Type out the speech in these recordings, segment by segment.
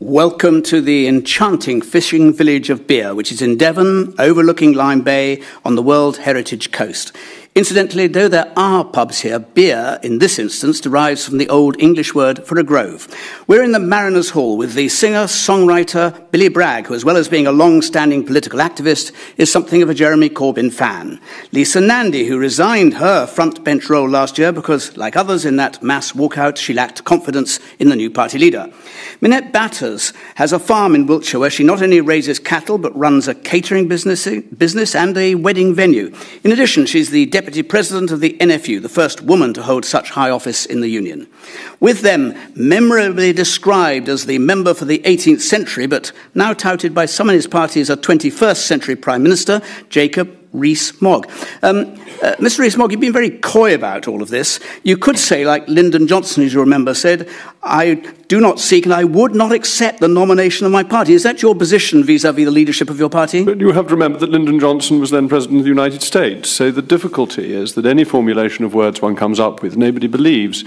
Welcome to the enchanting fishing village of Beer, which is in Devon, overlooking Lyme Bay on the World Heritage Coast. Incidentally, though there are pubs here, beer, in this instance, derives from the Old English word for a grove. We're in the Mariners' Hall with the singer-songwriter Billy Bragg, who, as well as being a long-standing political activist, is something of a Jeremy Corbyn fan. Lisa Nandy, who resigned her front bench role last year because, like others in that mass walkout, she lacked confidence in the new party leader. Minette Batters has a farm in Wiltshire where she not only raises cattle but runs a catering business and a wedding venue. In addition, she's the Deputy President of the NFU, the first woman to hold such high office in the Union. With them, memorably described as the member for the 18th century, but now touted by some in his party as a 21st century Prime Minister, Jacob Rees-Mogg. Mr. Rees-Mogg, you've been very coy about all of this. You could say, like Lyndon Johnson, as you remember, said, I do not seek and I would not accept the nomination of my party. Is that your position vis-à-vis the leadership of your party? But you have to remember that Lyndon Johnson was then President of the United States, so the difficulty is that any formulation of words one comes up with, nobody believes.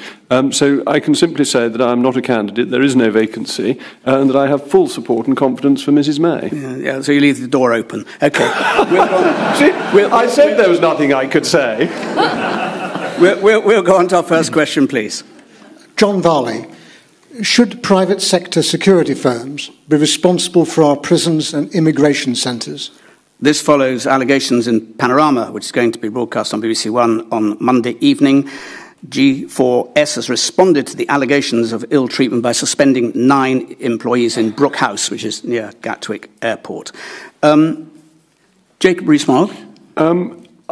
So I can simply say that I am not a candidate, there is no vacancy, and that I have full support and confidence for Mrs May. Yeah, so you leave the door open. Okay. I said there was nothing I could say. We'll go on to our first question, please. John Varley. Should private sector security firms be responsible for our prisons and immigration centres? This follows allegations in Panorama, which is going to be broadcast on BBC One on Monday evening. G4S has responded to the allegations of ill treatment by suspending 9 employees in Brook House, which is near Gatwick Airport. Jacob Rees-Mogg?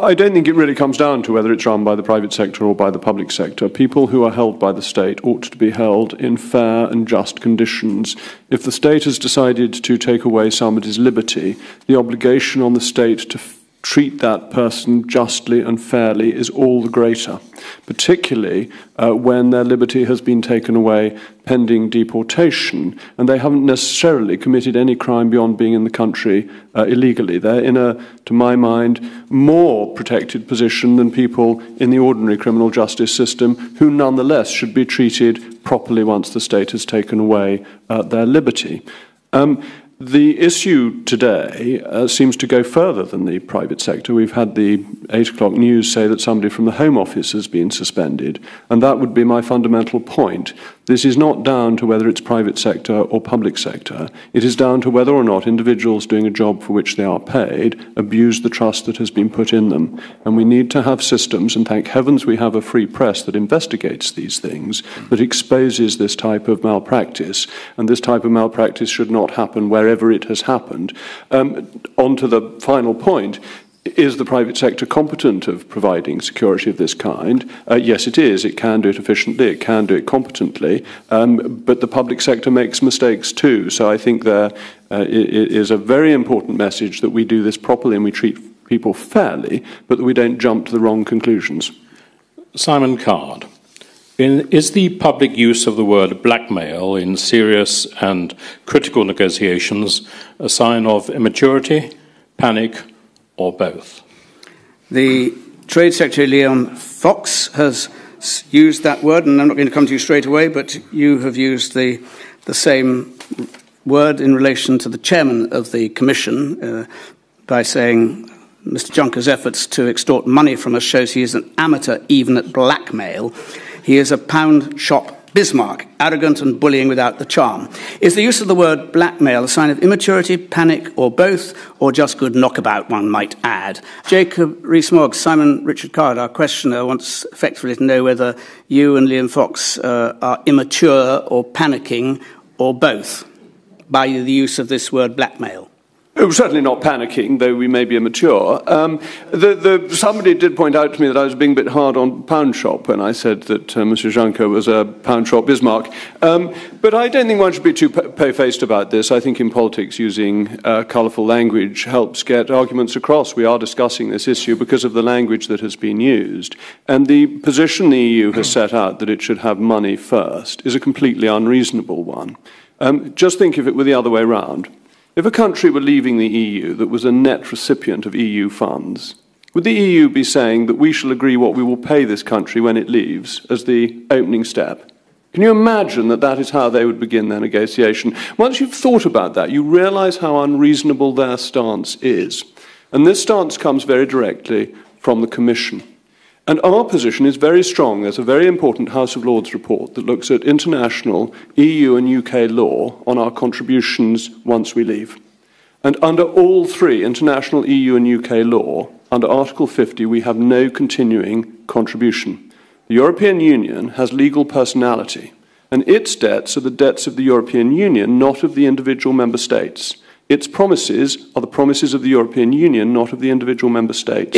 I don't think it really comes down to whether it's run by the private sector or by the public sector. People who are held by the state ought to be held in fair and just conditions. If the state has decided to take away somebody's liberty, the obligation on the state to treat that person justly and fairly is all the greater, particularly when their liberty has been taken away pending deportation and they haven't necessarily committed any crime beyond being in the country illegally. They're in a, to my mind, more protected position than people in the ordinary criminal justice system who nonetheless should be treated properly once the state has taken away their liberty. The issue today seems to go further than the private sector. We've had the 8 o'clock news say that somebody from the Home Office has been suspended, and that would be my fundamental point. This is not down to whether it's private sector or public sector. It is down to whether or not individuals doing a job for which they are paid abuse the trust that has been put in them. And we need to have systems, and thank heavens we have a free press that investigates these things, that exposes this type of malpractice. And this type of malpractice should not happen wherever it has happened. On to the final point. Is the private sector competent of providing security of this kind? Yes, it is. It can do it efficiently. It can do it competently. But the public sector makes mistakes too. So I think it is a very important message that we do this properly and we treat people fairly, but that we don't jump to the wrong conclusions. Simon Card. Is the public use of the word blackmail in serious and critical negotiations a sign of immaturity, panic, or both? The Trade Secretary, Liam Fox, has used that word, and I'm not going to come to you straight away, but you have used the same word in relation to the chairman of the Commission by saying Mr. Juncker's efforts to extort money from us shows he is an amateur even at blackmail. He is a pound shop Bismarck, arrogant and bullying without the charm. Is the use of the word blackmail a sign of immaturity, panic, or both, or just good knockabout, one might add? Jacob Rees-Mogg, Simon Richard Card, our questioner, wants effectively to know whether you and Liam Fox are immature or panicking, or both, by the use of this word blackmail. Certainly not panicking, though we may be immature. Somebody did point out to me that I was being a bit hard on Pound Shop when I said that Mr. Juncker was a Pound Shop Bismarck. But I don't think one should be too pay-faced about this. I think in politics using colourful language helps get arguments across. We are discussing this issue because of the language that has been used. And the position the EU has set out that it should have money first is a completely unreasonable one. Just think if it were the other way round. If a country were leaving the EU that was a net recipient of EU funds, would the EU be saying that we shall agree what we will pay this country when it leaves as the opening step? Can you imagine that that is how they would begin their negotiation? Once you've thought about that, you realise how unreasonable their stance is. And this stance comes very directly from the Commission. And our position is very strong. There's a very important House of Lords report that looks at international EU and UK law on our contributions once we leave. And under all three, international, EU and UK law, under Article 50, we have no continuing contribution. The European Union has legal personality, and its debts are the debts of the European Union, not of the individual member states. Its promises are the promises of the European Union, not of the individual member states.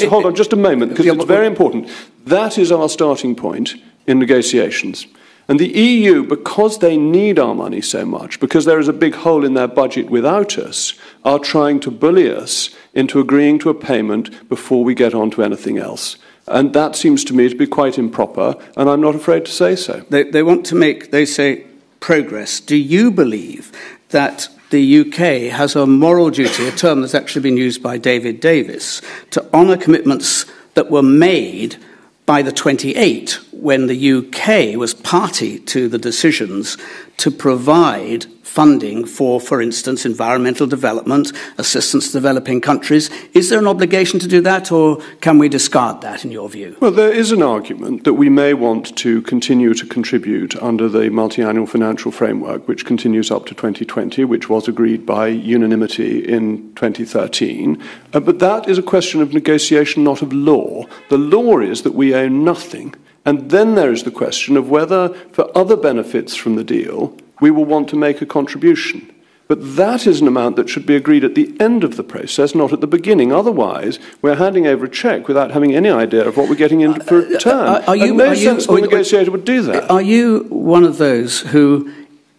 Hold on just a moment, because it's very important. That is our starting point in negotiations. And the EU, because they need our money so much, because there is a big hole in their budget without us, are trying to bully us into agreeing to a payment before we get on to anything else. And that seems to me to be quite improper, and I'm not afraid to say so. They want to make, they say, progress. Do you believe that the UK has a moral duty, a term that's actually been used by David Davis, to honour commitments that were made by the 28 when the UK was party to the decisions to provide funding for instance, environmental development, assistance to developing countries? Is there an obligation to do that, or can we discard that, in your view? Well, there is an argument that we may want to continue to contribute under the multi-annual financial framework, which continues up to 2020, which was agreed by unanimity in 2013. But that is a question of negotiation, not of law. The law is that we own nothing. And then there is the question of whether, for other benefits from the deal, we will want to make a contribution. But that is an amount that should be agreed at the end of the process, not at the beginning. Otherwise, we're handing over a cheque without having any idea of what we're getting in for return. No sensible negotiator would do that. Are you one of those who,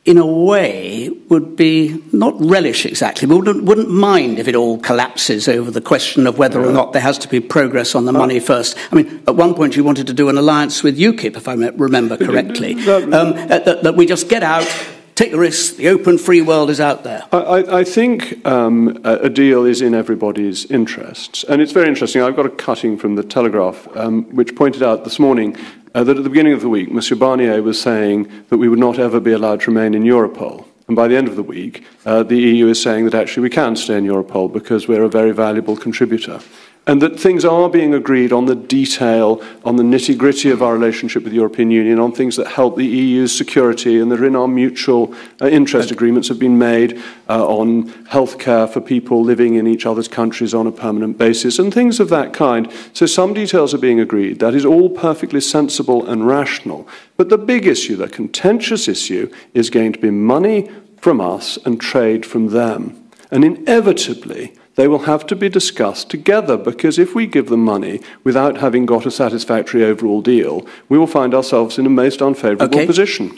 in a way, would be, not relish exactly, but wouldn't mind if it all collapses over the question of whether or not there has to be progress on the money first? I mean, at one point you wanted to do an alliance with UKIP, if I remember correctly, that we just get out, take the risk, the open free world is out there. I think a deal is in everybody's interests. And it's very interesting. I've got a cutting from the Telegraph which pointed out this morning that at the beginning of the week, Monsieur Barnier was saying that we would not ever be allowed to remain in Europol. And by the end of the week, the EU is saying that actually we can stay in Europol because we're a very valuable contributor. And that things are being agreed on the detail, on the nitty-gritty of our relationship with the European Union, on things that help the EU's security and that are in our mutual interest agreements have been made on healthcare for people living in each other's countries on a permanent basis and things of that kind. So some details are being agreed. That is all perfectly sensible and rational. But the big issue, the contentious issue, is going to be money from us and trade from them. And inevitably, they will have to be discussed together, because if we give them money without having got a satisfactory overall deal, we will find ourselves in a most unfavourable position.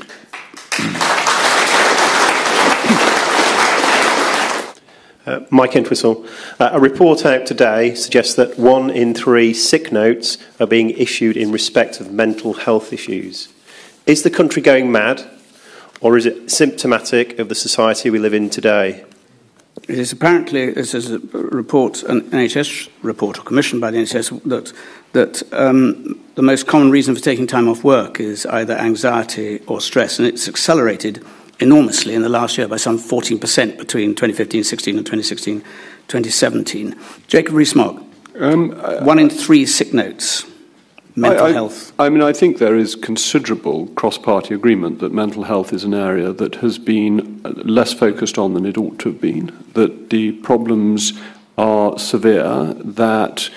Mike Entwistle. A report out today suggests that 1 in 3 sick notes are being issued in respect of mental health issues. Is the country going mad, or is it symptomatic of the society we live in today? It is apparently, this is a report, an NHS report, or commissioned by the NHS, that the most common reason for taking time off work is either anxiety or stress, and it's accelerated enormously in the last year by some 14% between 2015-16 and 2016-2017. Jacob Rees-Mogg, 1 in 3 sick notes. Mental health. I mean, I think there is considerable cross-party agreement that mental health is an area that has been less focused on than it ought to have been, that the problems are severe, that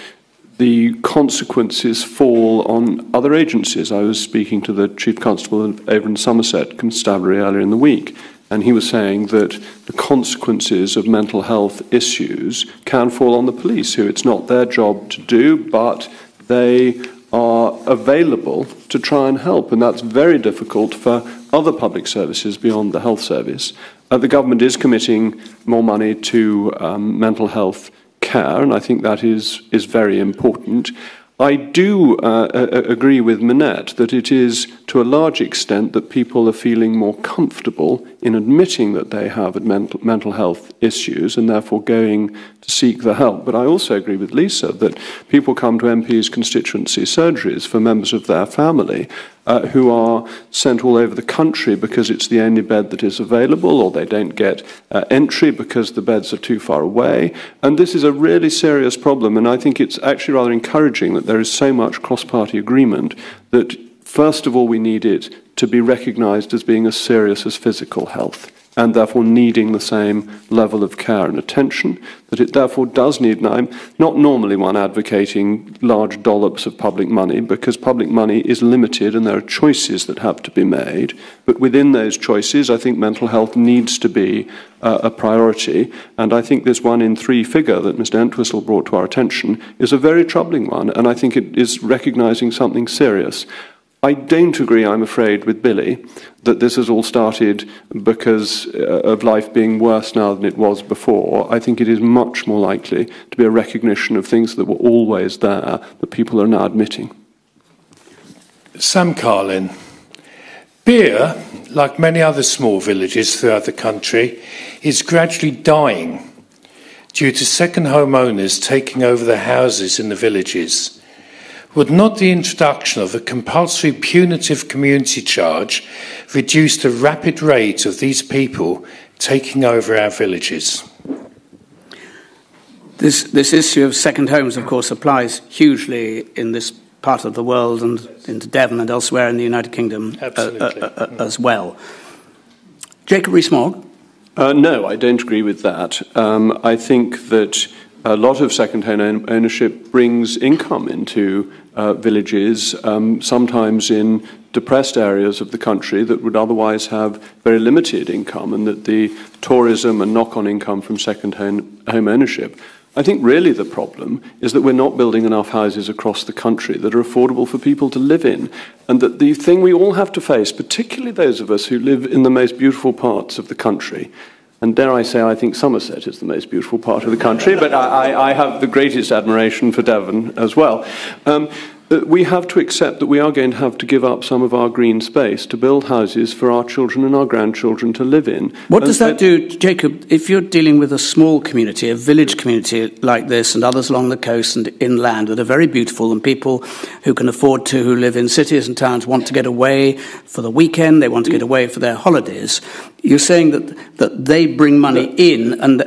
the consequences fall on other agencies. I was speaking to the Chief Constable over in Somerset Constabulary earlier in the week, and he was saying that the consequences of mental health issues can fall on the police, who it's not their job to do, but they are available to try and help, and that's very difficult for other public services beyond the health service. The government is committing more money to mental health care, and I think that is very important. I do agree with Minette that it is to a large extent that people are feeling more comfortable in admitting that they have mental health issues and therefore going to seek the help. But I also agree with Lisa that people come to MPs' constituency surgeries for members of their family who are sent all over the country because it's the only bed that is available, or they don't get entry because the beds are too far away. And this is a really serious problem, and I think it's actually rather encouraging that there is so much cross-party agreement that, first of all, we need it to be recognised as being as serious as physical health, and therefore needing the same level of care and attention, that it therefore does need, and I'm not normally one advocating large dollops of public money, because public money is limited and there are choices that have to be made, but within those choices I think mental health needs to be a priority, and I think this 1 in 3 figure that Mr. Entwistle brought to our attention is a very troubling one, and I think it is recognising something serious. I don't agree, I'm afraid, with Billy that this has all started because of life being worse now than it was before. I think it is much more likely to be a recognition of things that were always there that people are now admitting. Sam Carlin. Beer, like many other small villages throughout the country, is gradually dying due to second home owners taking over the houses in the villages. Would not the introduction of a compulsory punitive community charge reduce the rapid rate of these people taking over our villages? This issue of second homes, of course, applies hugely in this part of the world and into Devon and elsewhere in the United Kingdom as well. Jacob Rees-Mogg? No, I don't agree with that. I think that a lot of second-hand ownership brings income into villages, sometimes in depressed areas of the country that would otherwise have very limited income, and that the tourism and knock-on income from second-home ownership. I think really the problem is that we're not building enough houses across the country that are affordable for people to live in, and that the thing we all have to face, particularly those of us who live in the most beautiful parts of the country, and dare I say, I think Somerset is the most beautiful part of the country, but I have the greatest admiration for Devon as well. We have to accept that we are going to have to give up some of our green space to build houses for our children and our grandchildren to live in. What does that do, Jacob, if you're dealing with a small community, a village community like this, and others along the coast and inland that are very beautiful, and people who can afford to, who live in cities and towns, want to get away for the weekend, they want to get away for their holidays? You're saying that they bring money in, and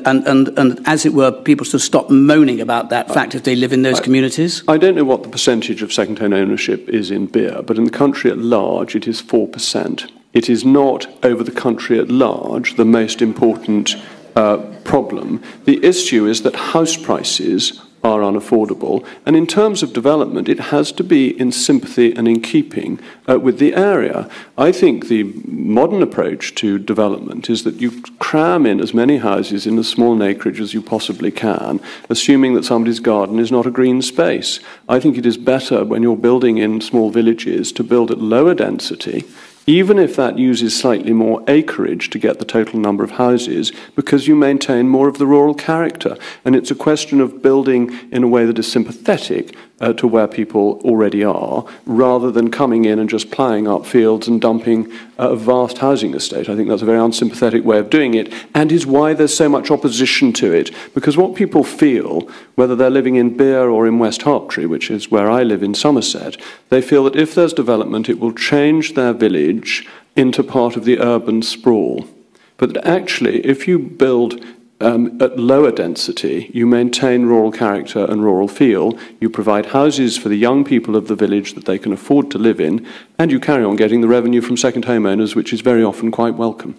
as it were, people should stop moaning about that fact if they live in those communities? I don't know what the percentage of second-hand ownership is in beer, but in the country at large it is 4%. It is not, over the country at large, the most important problem. The issue is that house prices are unaffordable, and in terms of development it has to be in sympathy and in keeping with the area. I think the modern approach to development is that you cram in as many houses in as small an acreage as you possibly can, assuming that somebody's garden is not a green space. I think it is better when you're building in small villages to build at lower density, even if that uses slightly more acreage to get the total number of houses, because you maintain more of the rural character. And it's a question of building in a way that is sympathetic to where people already are, rather than coming in and just ploughing up fields and dumping a vast housing estate. I think that's a very unsympathetic way of doing it, and is why there's so much opposition to it. Because what people feel, whether they're living in Beer or in West Hartpury, which is where I live in Somerset, they feel that if there's development, it will change their village into part of the urban sprawl. But actually, if you build at lower density, you maintain rural character and rural feel, you provide houses for the young people of the village that they can afford to live in, and you carry on getting the revenue from second homeowners, which is very often quite welcome.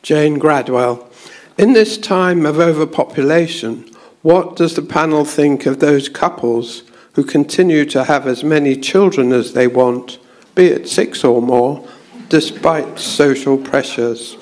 Jane Gradwell. In this time of overpopulation, what does the panel think of those couples who continue to have as many children as they want, be it 6 or more, despite social pressures?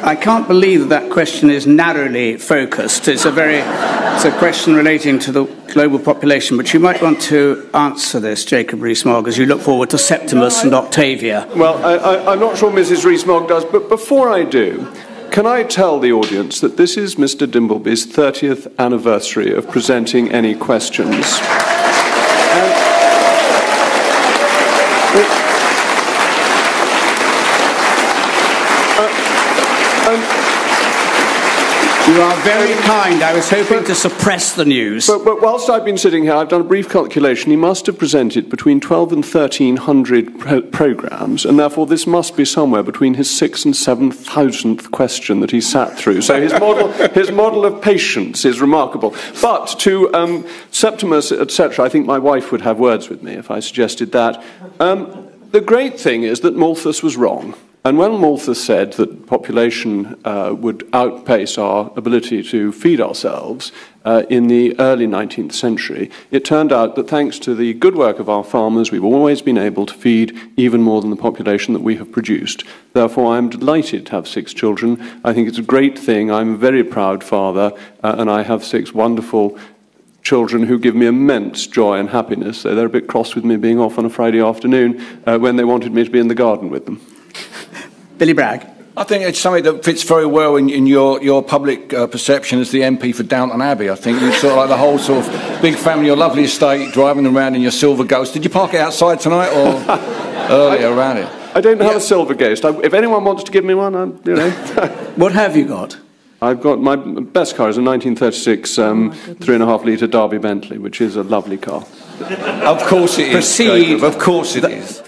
I can't believe that question is narrowly focused. It's a question relating to the global population, but you might want to answer this, Jacob Rees-Mogg, as you look forward to Septimus and Octavia. Well, I'm not sure Mrs. Rees-Mogg does, but before I do, can I tell the audience that this is Mr. Dimbleby's 30th anniversary of presenting any questions? You are very kind. I was hoping to suppress the news. But whilst I've been sitting here, I've done a brief calculation. He must have presented between 12 and 1,300 programmes, and therefore this must be somewhere between his 6,000 and 7,000th question that he sat through. So his model of patience is remarkable. But to Septimus, etc., I think my wife would have words with me if I suggested that. The great thing is that Malthus was wrong. And when Malthus said that population would outpace our ability to feed ourselves in the early 19th century, it turned out that thanks to the good work of our farmers, we've always been able to feed even more than the population that we have produced. Therefore, I'm delighted to have 6 children. I think it's a great thing. I'm a very proud father, and I have 6 wonderful children who give me immense joy and happiness. So they're a bit cross with me being off on a Friday afternoon when they wanted me to be in the garden with them. Billy Bragg. I think it's something that fits very well in your public perception as the MP for Downton Abbey. I think you sort of like the whole sort of big family, your lovely estate, driving around in your silver ghost. Did you park it outside tonight or earlier around it? I don't have a silver ghost. If anyone wants to give me one, you know. What have you got? I've got my best car is a 1936 3.5-litre Derby Bentley, which is a lovely car. Of course it is. Proceed. Of course it is.